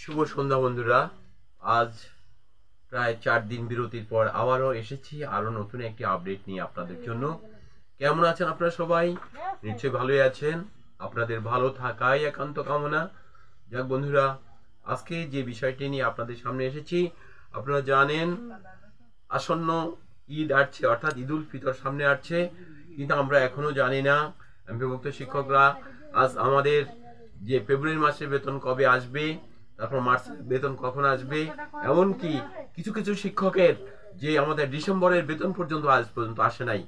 শুভ সন্ধ্যা বন্ধুরা। আজ প্রায় 4 দিন বিরতির পর আবারও এসেছি আরো নতুন একটি আপডেট নিয়ে আপনাদের জন্য। কেমন আছেন আপনারা সবাই? নিশ্চয়ই ভালোই আছেন। আপনাদের ভালো থাকাই একান্ত কামনা। যাক বন্ধুরা, আজকে যে বিষয়টি নিয়ে আপনাদের সামনে এসেছি, আপনারা জানেন আসন্ন ঈদ আসছে, অর্থাৎ ঈদ উল ফিতর সামনে আসছে, কিন্তু আমরা এখনো জানি না এমপিভুক্ত শিক্ষকরা আজ আমাদের যে ফেব্রুয়ারি মাসের বেতন কবে আসবে, তারপর মার্চের বেতন কখন আসবে, এমনকি কিছু কিছু শিক্ষকের যে আমাদের ডিসেম্বরের বেতন পর্যন্ত আজ পর্যন্ত আসে নাই,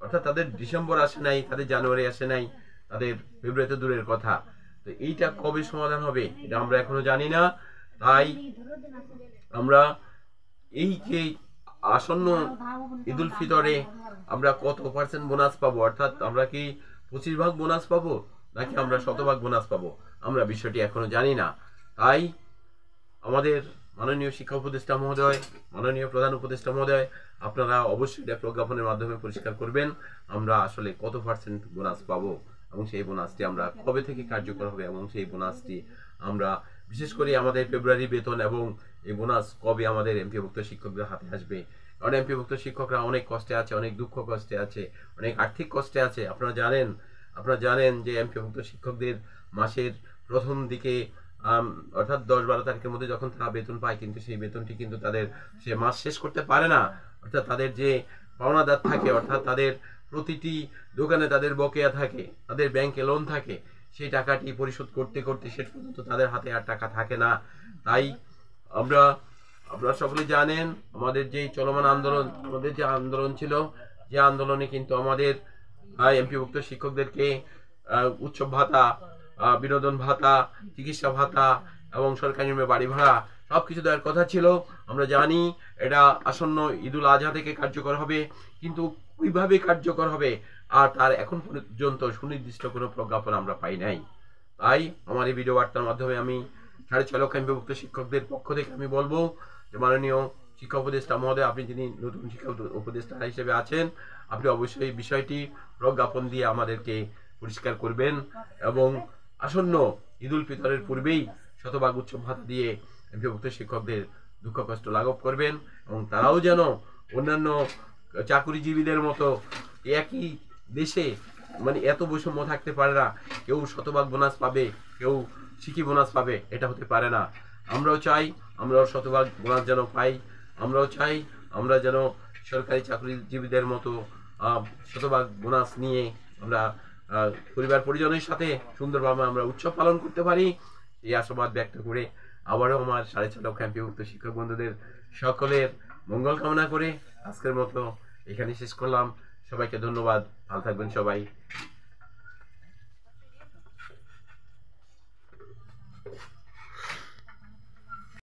অর্থাৎ তাদের ডিসেম্বর আসে নাই, তাদের জানুয়ারি আসে নাই, তাদের ফেব্রুয়ারিতে দূরের কথা। তো এইটা কবে সমাধান হবে এটা আমরা এখনো জানি না। তাই আমরা এই যে আসন্ন ঈদ উল ফিতরে আমরা কত পার্সেন্ট বোনাস পাবো, অর্থাৎ আমরা কি 25% বোনাস পাবো নাকি আমরা 100% বোনাস পাবো, আমরা বিষয়টি এখনো জানি না। তাই আমাদের মাননীয় শিক্ষা উপদেষ্টা মহোদয়, মাননীয় প্রধান উপদেষ্টা মহোদয়, আপনারা অবশ্যই এটা প্রজ্ঞাপনের মাধ্যমে পরিষ্কার করবেন আমরা আসলে কত পার্সেন্ট বোনাস পাবো এবং সেই বোনাসটি আমরা কবে থেকে কার্যকর হবে এবং সেই বোনাসটি আমরা বিশেষ করে আমাদের ফেব্রুয়ারি বেতন এবং এই বোনাস কবে আমাদের এমপিভুক্ত শিক্ষকদের হাতে আসবে। কারণ এমপিভুক্ত শিক্ষকরা অনেক কষ্টে আছে, অনেক দুঃখ কষ্টে আছে, অনেক আর্থিক কষ্টে আছে। আপনারা জানেন যে এমপিভুক্ত শিক্ষকদের মাসের প্রথম দিকে অর্থাৎ 10-12 তারিখের মধ্যে যখন তারা বেতন পায়, কিন্তু সেই বেতনটি কিন্তু তাদের সে মাস শেষ করতে পারে না। অর্থাৎ তাদের যে পাওনাদার থাকে, অর্থাৎ তাদের প্রতিটি দোকানে তাদের বকেয়া থাকে, তাদের ব্যাংকে লোন থাকে, সেই টাকাটি পরিশোধ করতে করতে শেষ পর্যন্ত তাদের হাতে আর টাকা থাকে না। তাই আপনারা সকলে জানেন আমাদের যে চলমান আন্দোলন, আমাদের যে আন্দোলন ছিল, যে আন্দোলনে কিন্তু আমাদের এমপিভুক্ত শিক্ষকদেরকে উৎসব ভাতা, বিনোদন ভাতা, চিকিৎসা ভাতা এবং সরকারি নিয়মে বাড়ি ভাড়া সবকিছু দেওয়ার কথা ছিল। আমরা জানি এটা আসন্ন ঈদুল আজহা থেকে কার্যকর হবে, কিন্তু কিভাবে কার্যকর হবে আর তার এখন পর্যন্ত সুনির্দিষ্ট কোনো প্রজ্ঞাপন আমরা পাই নাই। তাই আমার এই ভিডিও বার্তার মাধ্যমে আমি 6.5 লক্ষ এমপিভুক্ত শিক্ষকদের পক্ষ থেকে আমি বলবো যে মাননীয় শিক্ষা উপদেষ্টা মহোদয়, আপনি যিনি নতুন শিক্ষা উপদেষ্টা হিসেবে আছেন, আপনি অবশ্যই বিষয়টি প্রজ্ঞাপন দিয়ে আমাদেরকে পরিষ্কার করবেন এবং আসন্ন ঈদ উল ফিতরের পূর্বেই 100% উৎসব ভাতা দিয়ে এমপিভুক্ত শিক্ষকদের দুঃখ কষ্ট লাঘব করবেন এবং তারাও যেন অন্যান্য চাকুরিজীবীদের মতো একই দেশে মানে এত বৈষম্য থাকতে পারে না, কেউ 100% বোনাস পাবে, কেউ শিখি বোনাস পাবে, এটা হতে পারে না। আমরাও চাই আমরাও 100% বোনাস যেন পাই, আমরাও চাই আমরা যেন সরকারি চাকরিজীবীদের মতো 100% বোনাস নিয়ে আমরা পরিবার পরিজনের সাথে সুন্দরভাবে আমরা উৎসব পালন করতে পারি। এই আশাবাদ ব্যক্ত করে আবারও আমার 6.5 লক্ষ এমপিভুক্ত শিক্ষক বন্ধুদের সকলের মঙ্গল কামনা করে আজকের মতো এখানে শেষ করলাম। সবাইকে ধন্যবাদ, ভালো থাকবেন সবাই।